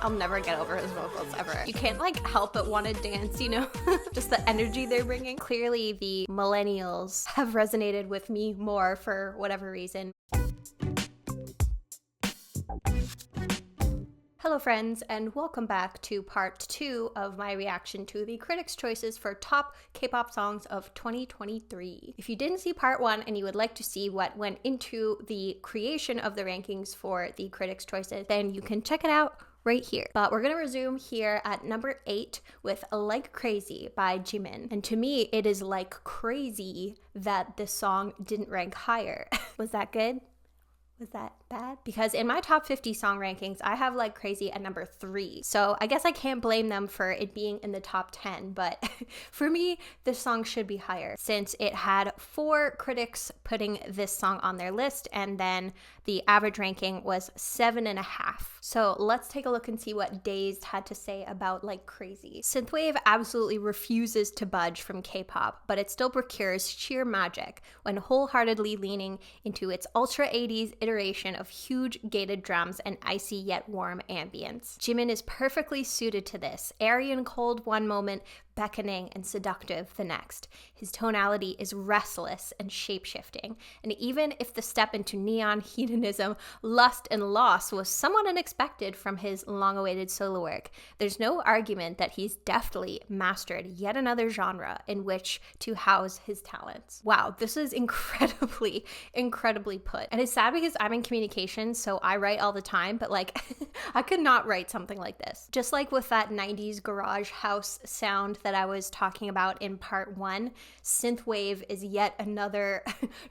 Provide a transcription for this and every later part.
I'll never get over his vocals ever. You can't like help but want to dance, you know? Just the energy they're bringing. Clearly the millennials have resonated with me more for whatever reason. Hello friends, and welcome back to part 2 of my reaction to the critics' choices for top K-pop songs of 2023. If you didn't see part 1 and you would like to see what went into the creation of the rankings for the critics' choices, then you can check it out right here. But we're gonna resume here at number 8 with Like Crazy by Jimin. And to me, it is like crazy that this song didn't rank higher. Was that good? Was that bad? Because in my top 50 song rankings, I have Like Crazy at number 3. So I guess I can't blame them for it being in the top 10, but for me, this song should be higher since it had 4 critics putting this song on their list, and then the average ranking was 7.5. So let's take a look and see what Dazed had to say about Like Crazy. Synthwave absolutely refuses to budge from K-pop, but it still procures sheer magic when wholeheartedly leaning into its ultra 80s iteration of huge gated drums and icy yet warm ambience. Jimin is perfectly suited to this, airy and cold one moment, beckoning and seductive the next. His tonality is restless and shape-shifting, and even if the step into neon hedonism, lust, and loss was somewhat unexpected from his long-awaited solo work, there's no argument that he's deftly mastered yet another genre in which to house his talents. Wow, this is incredibly put. And it's sad because I'm in communications, so I write all the time, but like, I could not write something like this. Just like with that 90s garage house sound that I was talking about in part 1, synthwave is yet another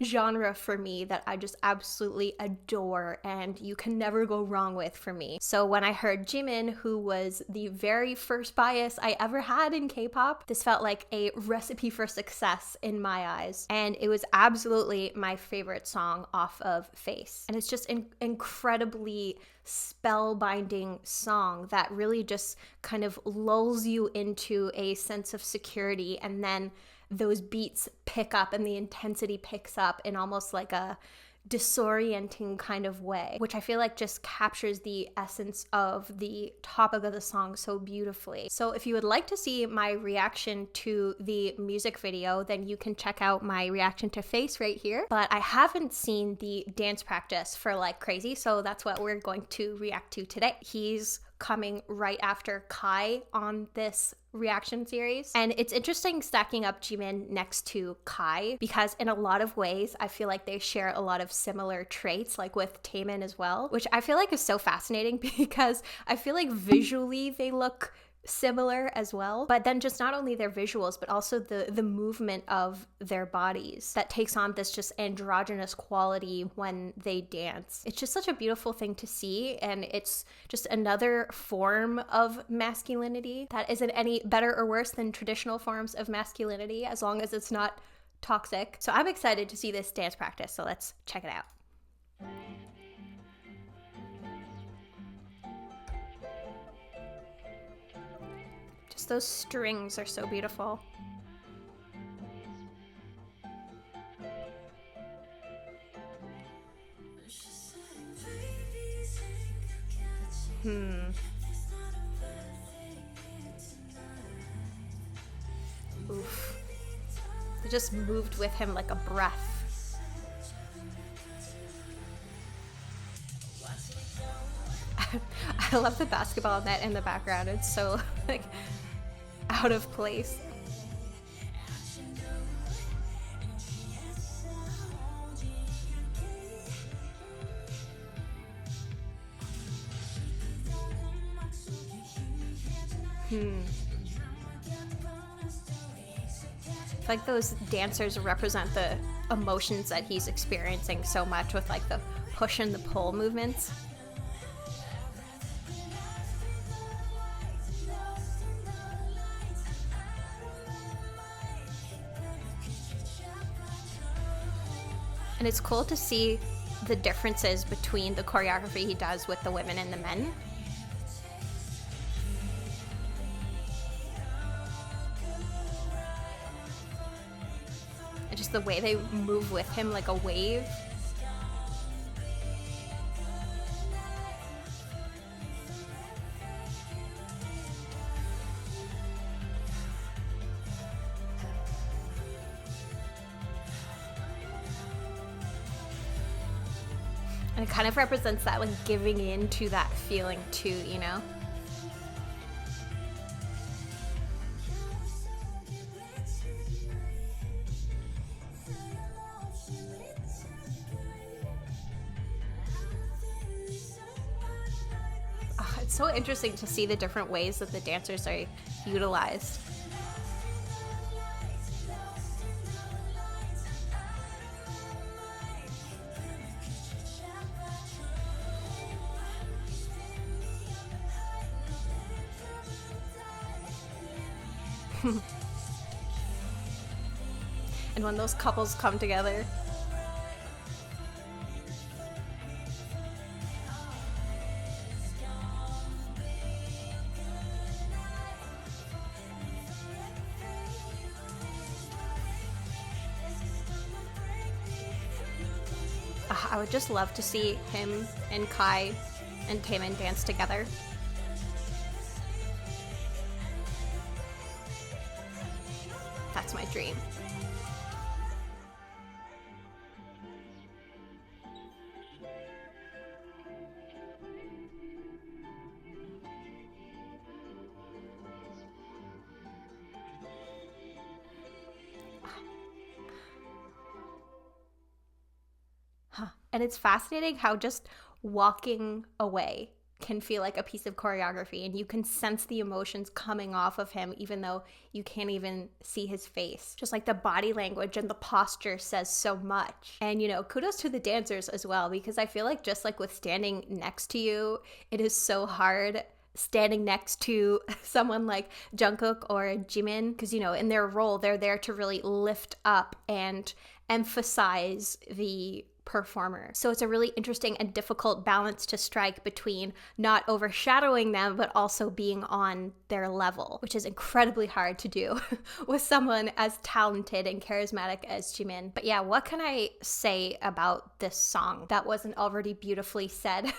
genre for me that I just absolutely adore and you can never go wrong with for me. So when I heard Jimin, who was the very first bias I ever had in K-pop, this felt like a recipe for success in my eyes, and it was absolutely my favorite song off of Face. And it's just an incredibly spellbinding song that really just kind of lulls you into a sense of security, and then those beats pick up and the intensity picks up in almost like a disorienting kind of way, which I feel like just captures the essence of the topic of the song so beautifully. So if you would like to see my reaction to the music video, then you can check out my reaction to Face right here. But I haven't seen the dance practice for Like Crazy, so that's what we're going to react to today. He's coming right after Kai on this reaction series. And it's interesting stacking up Jimin next to Kai because in a lot of ways, I feel like they share a lot of similar traits, like with Taemin as well, which I feel like is so fascinating because I feel like visually they look similar as well, but then just not only their visuals but also the movement of their bodies that takes on this just androgynous quality when they dance. It's just such a beautiful thing to see, and it's just another form of masculinity that isn't any better or worse than traditional forms of masculinity as long as it's not toxic. So I'm excited to see this dance practice, so let's check it out. Those strings are so beautiful. Oof. They just moved with him like a breath. I love the basketball net in the background. It's so like out of place. Like those dancers represent the emotions that he's experiencing so much with like the push and the pull movements. And it's cool to see the differences between the choreography he does with the women and the men. And just the way they move with him like a wave. And it kind of represents that like giving in to that feeling too, you know? It's so interesting to see the different ways that the dancers are utilized. And when those couples come together. I would just love to see him and Kai and Taemin dance together. That's my dream. And it's fascinating how just walking away can feel like a piece of choreography, and you can sense the emotions coming off of him even though you can't even see his face. Just like the body language and the posture says so much. And, you know, kudos to the dancers as well, because I feel like just like with standing next to you, it is so hard standing next to someone like Jungkook or Jimin, because, you know, in their role, they're there to really lift up and emphasize the performer. So it's a really interesting and difficult balance to strike between not overshadowing them, but also being on their level, which is incredibly hard to do with someone as talented and charismatic as Jimin. But yeah, what can I say about this song that wasn't already beautifully said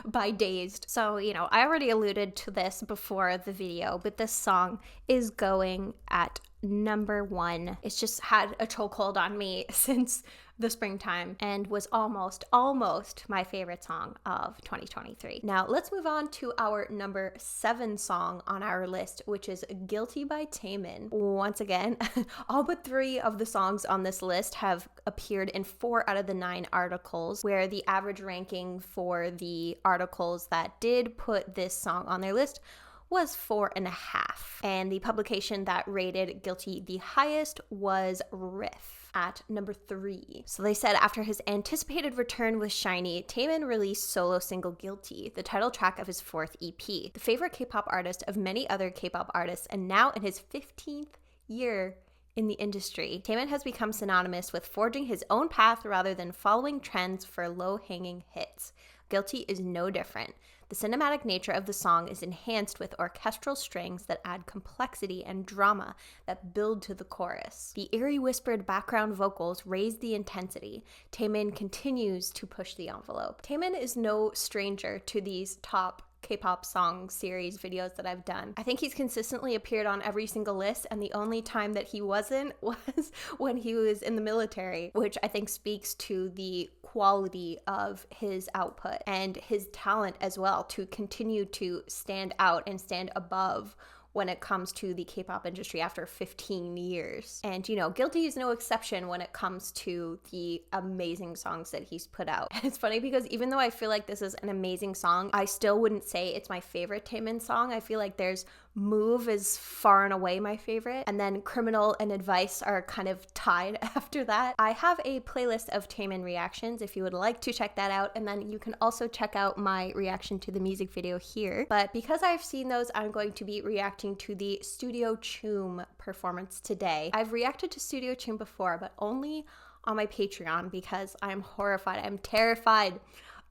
by Dazed? So, you know, I already alluded to this before the video, but this song is going at number 1. It's just had a chokehold on me since the springtime and was almost my favorite song of 2023. Now let's move on to our number 7 song on our list, which is Guilty by Taemin. Once again, all but 3 of the songs on this list have appeared in 4 out of the 9 articles, where the average ranking for the articles that did put this song on their list was 4.5. And the publication that rated Guilty the highest was Riff at number 3. So they said after his anticipated return with SHINee, Taemin released solo single Guilty, the title track of his 4th EP, the favorite K-pop artist of many other K-pop artists, and now in his 15th year in the industry. Taemin has become synonymous with forging his own path rather than following trends for low-hanging hits. Guilty is no different. The cinematic nature of the song is enhanced with orchestral strings that add complexity and drama that build to the chorus. The eerie whispered background vocals raise the intensity. Taemin continues to push the envelope. Taemin is no stranger to these top K-pop song series videos that I've done. I think he's consistently appeared on every single list, and the only time that he wasn't was when he was in the military, which I think speaks to the quality of his output and his talent as well to continue to stand out and stand above when it comes to the K-pop industry after 15 years. And, you know, Guilty is no exception when it comes to the amazing songs that he's put out. And it's funny because even though I feel like this is an amazing song, I still wouldn't say it's my favorite Taemin song. I feel like there's Move is far and away my favorite, and then Criminal and Advice are kind of tied after that. I have a playlist of Taemin reactions if you would like to check that out, and then you can also check out my reaction to the music video here. But because I've seen those, I'm going to be reacting to the Studio Choom performance today. I've reacted to Studio Choom before, but only on my Patreon because I'm horrified. I'm terrified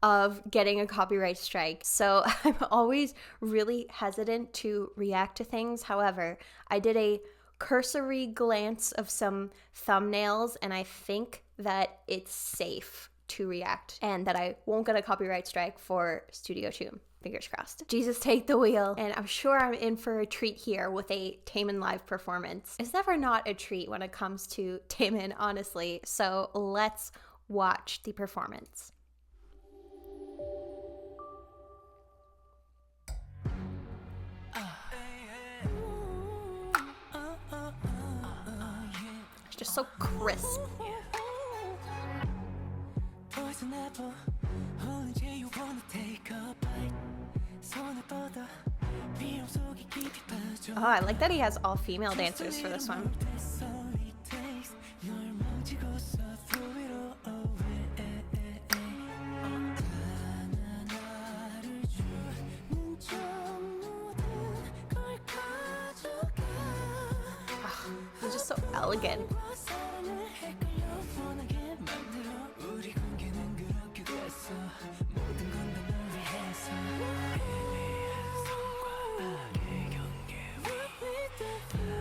of getting a copyright strike. So I'm always really hesitant to react to things. However, I did a cursory glance of some thumbnails and I think that it's safe to react and that I won't get a copyright strike for Studio Choom. Fingers crossed. Jesus, take the wheel. And I'm sure I'm in for a treat here with a Taemin live performance. It's never not a treat when it comes to Taemin, honestly. So let's watch the performance. just so crisp. Oh, I like that he has all female dancers for this one. Oh, he's just so elegant.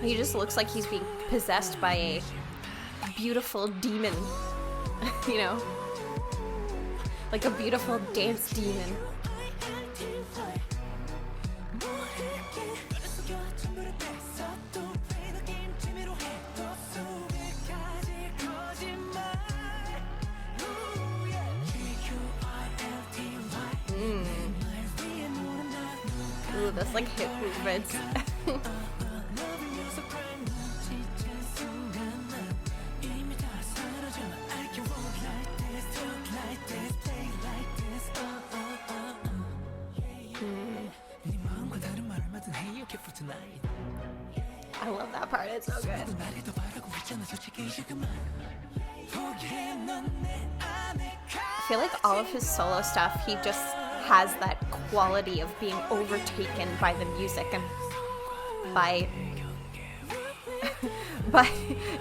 He just looks like he's being possessed by a beautiful demon, you know? Like a beautiful dance demon. Ooh, that's like hip movements. I love that part, it's so good. I feel like all of his solo stuff, he just has that quality of being overtaken by the music and by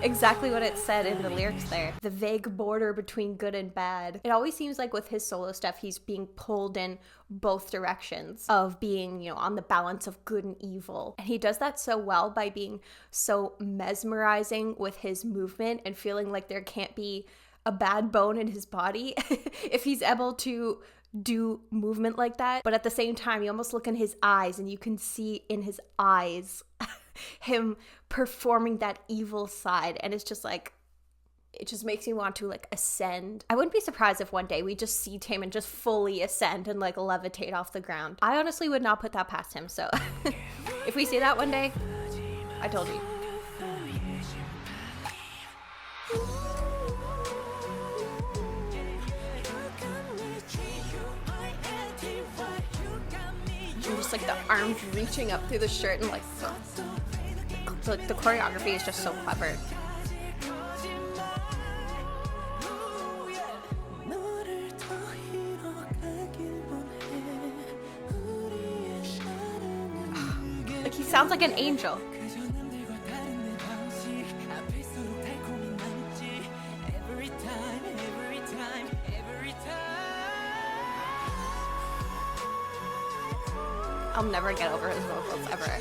exactly what it said in the lyrics there. The vague border between good and bad. It always seems like with his solo stuff, he's being pulled in both directions of being, you know, on the balance of good and evil. And he does that so well by being so mesmerizing with his movement and feeling like there can't be a bad bone in his body if he's able to do movement like that. But at the same time, you almost look in his eyes and you can see in his eyes him performing that evil side, and it's just like, it just makes me want to like ascend. I wouldn't be surprised if one day we just see Taemin just fully ascend and like levitate off the ground. I honestly would not put that past him, so if we see that one day, I told you. And just like the arms reaching up through the shirt and like the choreography is just so clever. Like he sounds like an angel. I'll never get over his vocals, ever.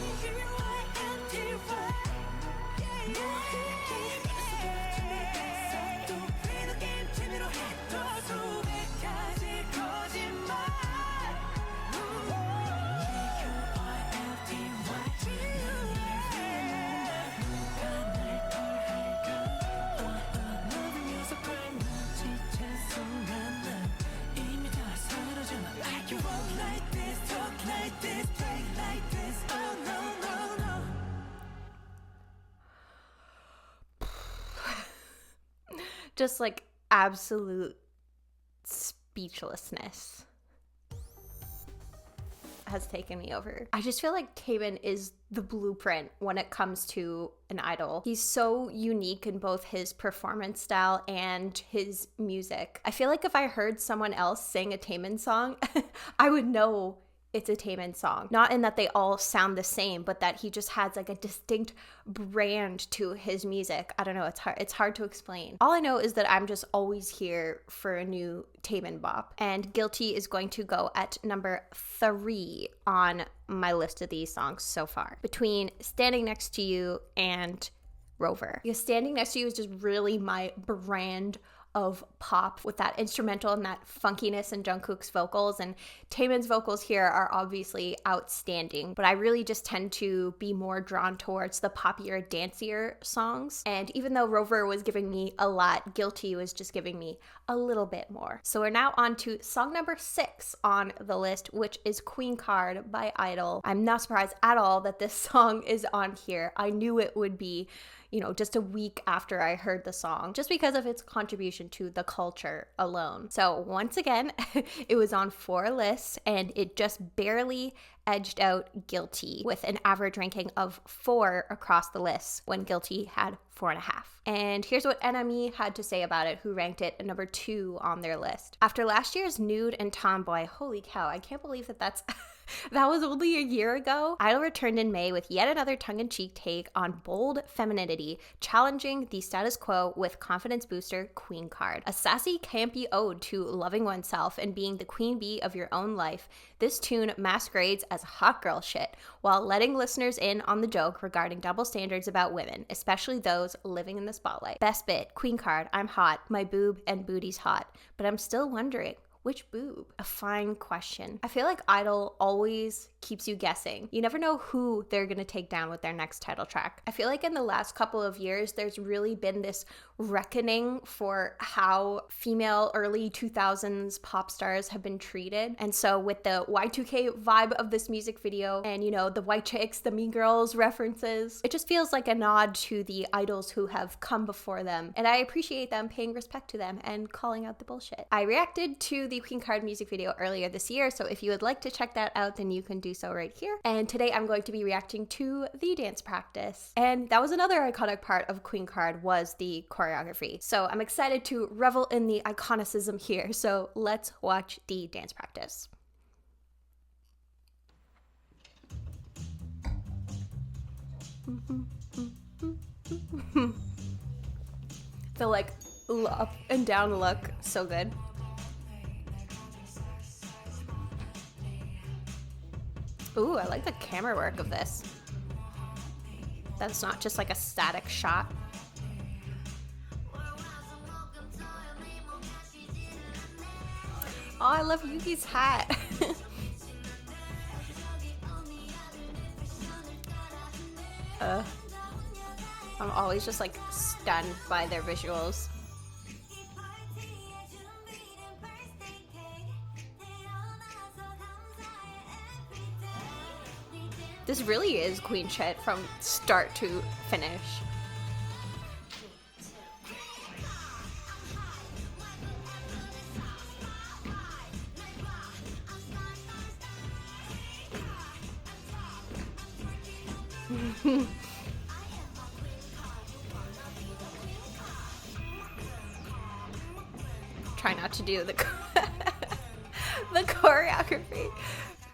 Just like absolute speechlessness has taken me over. I just feel like Taemin is the blueprint when it comes to an idol. He's so unique in both his performance style and his music. I feel like if I heard someone else sing a Taemin song, I would know it's a Taemin song. Not in that they all sound the same, but that he just has like a distinct brand to his music. I don't know, it's hard to explain. All I know is that I'm just always here for a new Taemin bop. And Guilty is going to go at number 3 on my list of these songs so far, between Standing Next to You and Rover. Because Standing Next to You is just really my brand of pop with that instrumental and that funkiness in Jungkook's vocals, and Taemin's vocals here are obviously outstanding, but I really just tend to be more drawn towards the poppier, dancier songs. And even though Rover was giving me a lot, Guilty was just giving me a little bit more. So we're now on to song number 6 on the list, which is Queencard by I-DLE. I'm not surprised at all that this song is on here. I knew it would be. just a week after I heard the song, just because of its contribution to the culture alone. So once again, it was on 4 lists and it just barely edged out Guilty with an average ranking of 4 across the lists when Guilty had 4.5. And here's what NME had to say about it, who ranked it at number 2 on their list. After last year's Nude and Tomboy, holy cow, I can't believe that's that was only a year ago. I-DLE returned in May with yet another tongue-in-cheek take on bold femininity, challenging the status quo with confidence booster Queencard. A sassy, campy ode to loving oneself and being the queen bee of your own life, this tune masquerades as hot girl shit while letting listeners in on the joke regarding double standards about women, especially those living in the spotlight. Best bit, Queencard, I'm hot, my boob and booty's hot, but I'm still wondering, which boob? A fine question. I feel like I-DLE always keeps you guessing. You never know who they're gonna take down with their next title track. I feel like in the last couple of years, there's really been this reckoning for how female early 2000s pop stars have been treated. And so with the Y2K vibe of this music video and, the white chicks, the mean girls references, it just feels like a nod to the idols who have come before them. And I appreciate them paying respect to them and calling out the bullshit. I reacted to the Queencard music video earlier this year, so if you would like to check that out, then you can do so right here. And today I'm going to be reacting to the dance practice. And that was another iconic part of Queencard, was the choreography. So I'm excited to revel in the iconicism here. So let's watch the dance practice. The up and down look, so good. Ooh, I like the camera work of this. That's not just like a static shot. Oh, I love Yuki's hat. I'm always just stunned by their visuals. This really is queen shit from start to finish. Try not to do the the choreography.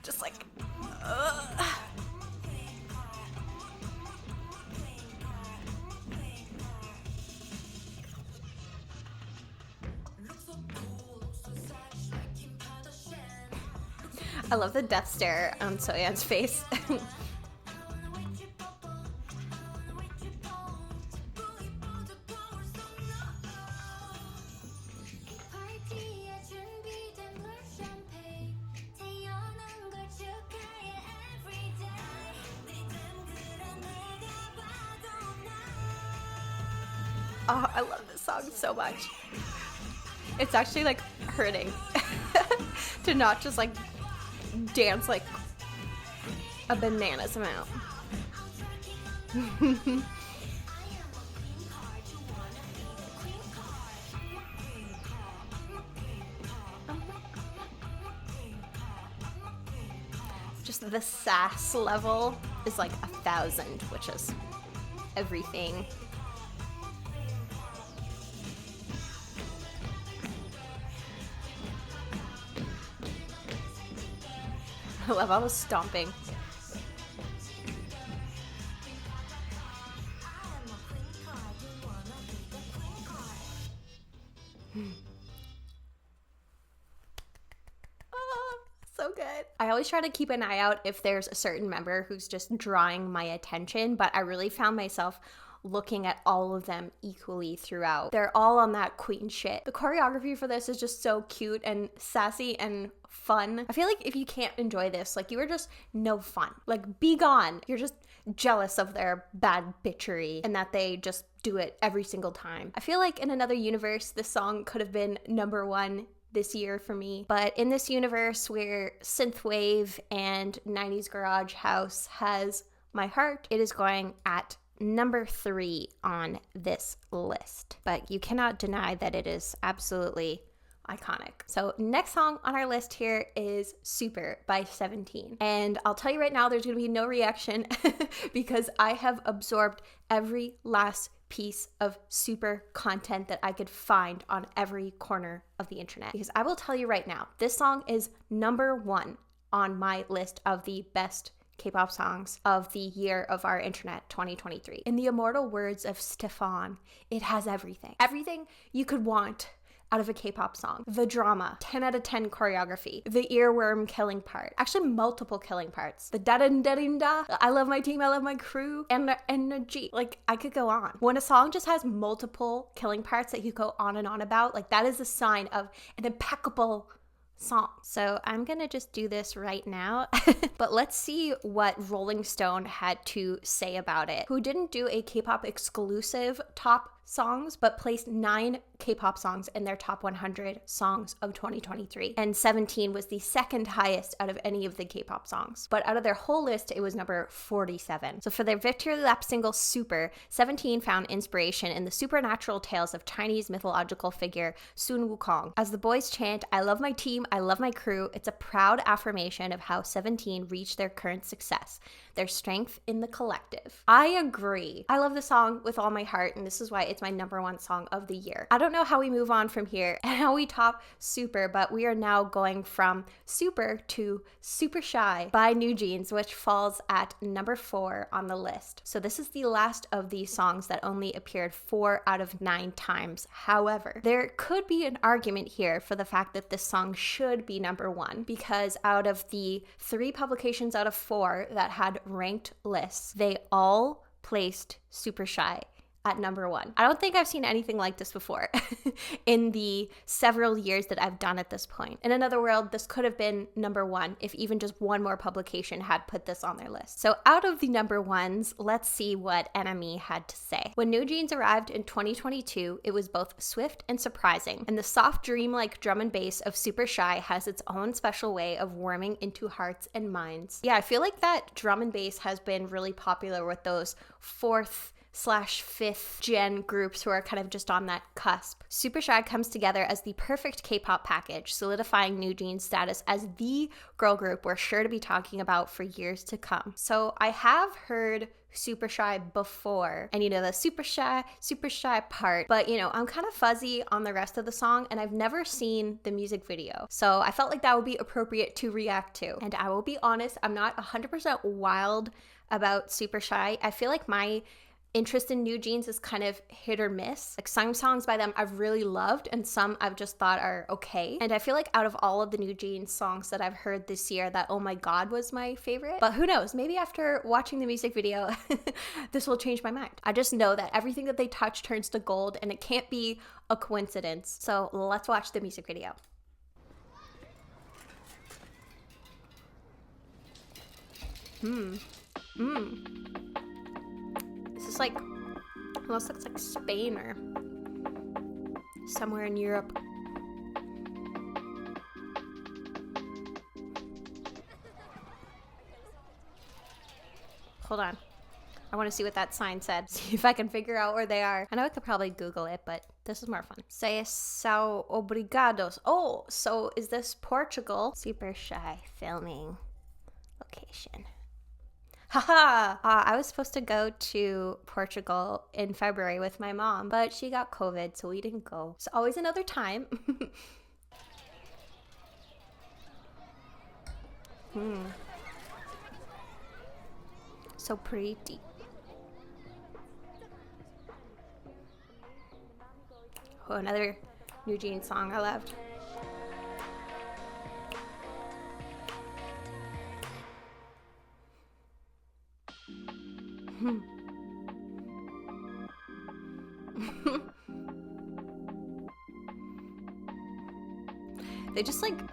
Just I love the death stare on Soyeon's face. Oh, I love this song so much. It's actually hurting to not just dance a bananas amount. Just the sass level is 1,000, which is everything. I love all the stomping. So good. I always try to keep an eye out if there's a certain member who's just drawing my attention, but I really found myself looking at all of them equally throughout. They're all on that queen shit. The choreography for this is just so cute and sassy and fun. I feel like if you can't enjoy this, you are just no fun. Be gone. You're just jealous of their bad bitchery and that they just do it every single time. I feel like in another universe, this song could have been number 1 this year for me. But in this universe where synthwave and 90s garage house has my heart, it is going at number 3 on this list, but you cannot deny that it is absolutely iconic. So next song on our list here is Super by 17. And I'll tell you right now, there's gonna be no reaction because I have absorbed every last piece of Super content that I could find on every corner of the internet. Because I will tell you right now, this song is number 1 on my list of the best K-pop songs of the year of our internet, 2023. In the immortal words of Stefan, it has everything. Everything you could want out of a K-pop song. The drama, 10 out of 10 choreography, the earworm killing part, actually multiple killing parts, the da-da-da-da-da, I love my team, I love my crew, and the energy. Like, I could go on. When a song just has multiple killing parts that you go on and on about, like, that is a sign of an impeccable song. So I'm gonna just do this right now, but let's see what Rolling Stone had to say about it, who didn't do a K-pop exclusive top songs, but placed 9 K-pop songs in their top 100 songs of 2023. And 17 was the second highest out of any of the K-pop songs. But out of their whole list, it was number 47. So for their victory lap single Super, 17 found inspiration in the supernatural tales of Chinese mythological figure Sun Wukong. As the boys chant, I love my team, I love my crew, it's a proud affirmation of how 17 reached their current success, their strength in the collective. I agree. I love the song with all my heart, and this is why it's my number 1 song of the year. I don't know how we move on from here and how we top Super, but we are now going from Super to Super Shy by NewJeans, which falls at number 4 on the list. So this is the last of these songs that only appeared 4 out of 9 times. However, there could be an argument here for the fact that this song should be number 1, because out of the 3 publications out of 4 that had ranked lists, they all placed Super Shy at number 1. I don't think I've seen anything like this before in the several years that I've done at this point. In another world, this could have been number 1 if even just one more publication had put this on their list. So out of the number 1s, let's see what NME had to say. When NewJeans arrived in 2022, it was both swift and surprising, and the soft dream-like drum and bass of Super Shy has its own special way of warming into hearts and minds. Yeah, I feel like that drum and bass has been really popular with those 4th/5th gen groups who are kind of just on that cusp. Super Shy comes together as the perfect K-pop package, solidifying NewJeans' status as the girl group we're sure to be talking about for years to come. So I have heard Super Shy before, and you know, the super shy part, but you know, I'm kind of fuzzy on the rest of the song, and I've never seen the music video, so I felt like that would be appropriate to react to. And I will be honest, I'm not 100% wild about Super Shy. I feel like my interest in NewJeans is kind of hit or miss. Like, some songs by them I've really loved, and some I've just thought are okay. And I feel like out of all of the NewJeans songs that I've heard this year, that Oh My God was my favorite. But who knows, maybe after watching the music video, this will change my mind. I just know that everything that they touch turns to gold, and it can't be a coincidence. So let's watch the music video. This is like, almost looks like Spain or somewhere in Europe. Hold on. I want to see what that sign said. See if I can figure out where they are. I know I could probably Google it, but this is more fun. Say são obrigados. Oh, so is this Portugal? Super Shy filming location. Haha! I was supposed to go to Portugal in February with my mom, but she got COVID, so we didn't go. It's always another time. So pretty. Oh, another NewJeans song I loved.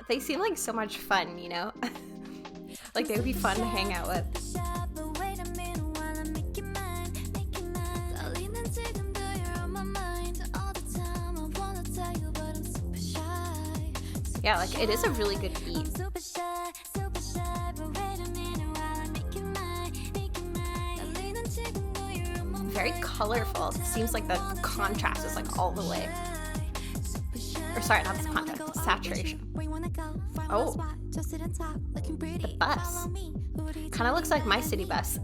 They seem like so much fun, you know? Like, they would be fun to hang out with. Yeah, like, it is a really good beat. very colorful. It seems like the contrast is like all the way. Or sorry, not the contrast, saturation. Oh, the bus. Kind of looks like my city bus.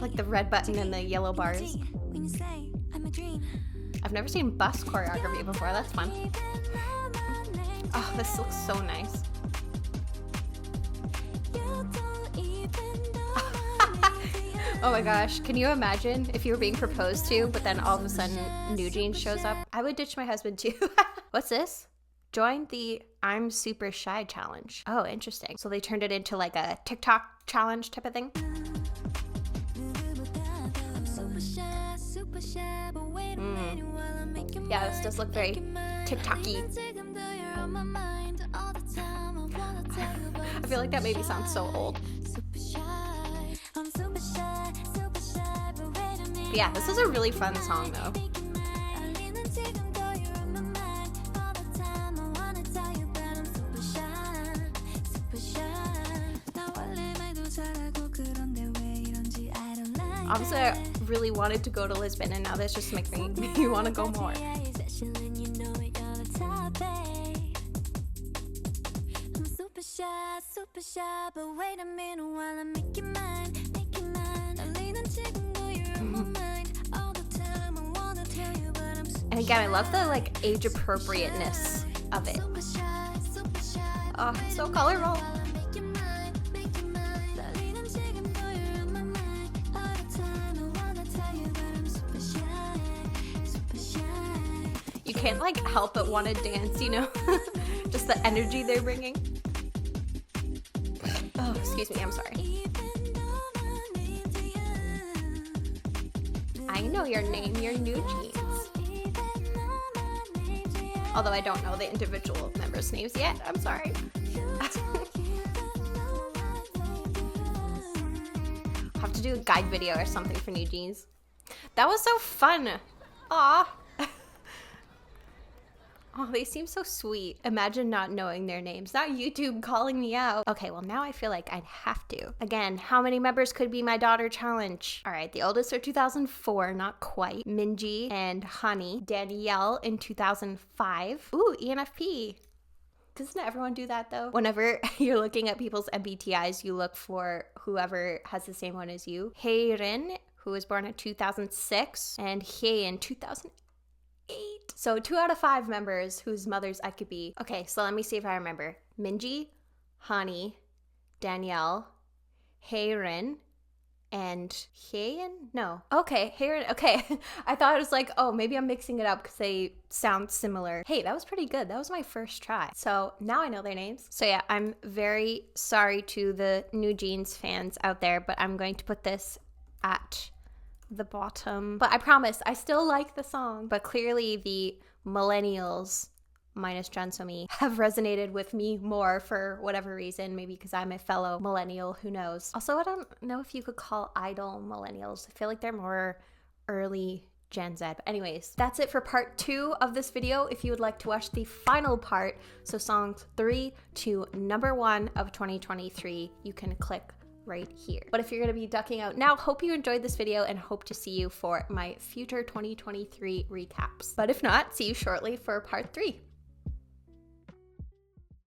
Like the red button and the yellow bars. I've never seen bus choreography before. That's fun. Oh, this looks so nice. Oh my gosh, can you imagine if you were being proposed to, but then all of a sudden NewJeans shows up? I would ditch my husband too. What's this? Join the I'm Super Shy challenge. Oh, interesting. So they turned it into like a TikTok challenge type of thing. Yeah, this does look very TikTok-y. I feel like that maybe sounds so old. But yeah, this is a really fun song though. Obviously, I really wanted to go to Lisbon, and now this just makes me want to go more. And again, I love the like age appropriateness of it. Oh, it's so colorful. You can't like help but want to dance, you know? Just the energy they're bringing. Oh, excuse me, I'm sorry. I know your name, you're NewJeans. Although I don't know the individual members' names yet, I'm sorry. I'll have to do a guide video or something for NewJeans. That was so fun. Aw. Oh, they seem so sweet. Imagine not knowing their names. Not YouTube calling me out. Okay, well now I feel like I'd have to. Again, how many members could be my daughter challenge? All right, the oldest are 2004, not quite. Minji and Honey. Danielle in 2005. Ooh, ENFP. Doesn't everyone do that though? Whenever you're looking at people's MBTIs, you look for whoever has the same one as you. Haerin, who was born in 2006, and Hye in 2008. So 2 out of 5 members whose mothers I could be. Okay, so let me see if I remember. Minji, Hani, Danielle, Haerin, and Hyein? No. Okay, Haerin. Okay. I thought it was like, oh, maybe I'm mixing it up because they sound similar. Hey, that was pretty good. That was my first try. So now I know their names. So yeah, I'm very sorry to the NewJeans fans out there, but I'm going to put this at the bottom. But I promise, I still like the song. But clearly the millennials, minus Jansomi, have resonated with me more for whatever reason. Maybe because I'm a fellow millennial, who knows. Also, I don't know if you could call I-DLE millennials. I feel like they're more early Gen Z. But anyways, that's it for part 2 of this video. If you would like to watch the final part, so songs 3 to number 1 of 2023, you can click right here. But if you're going to be ducking out now, hope you enjoyed this video and hope to see you for my future 2023 recaps. But if not, see you shortly for part 3.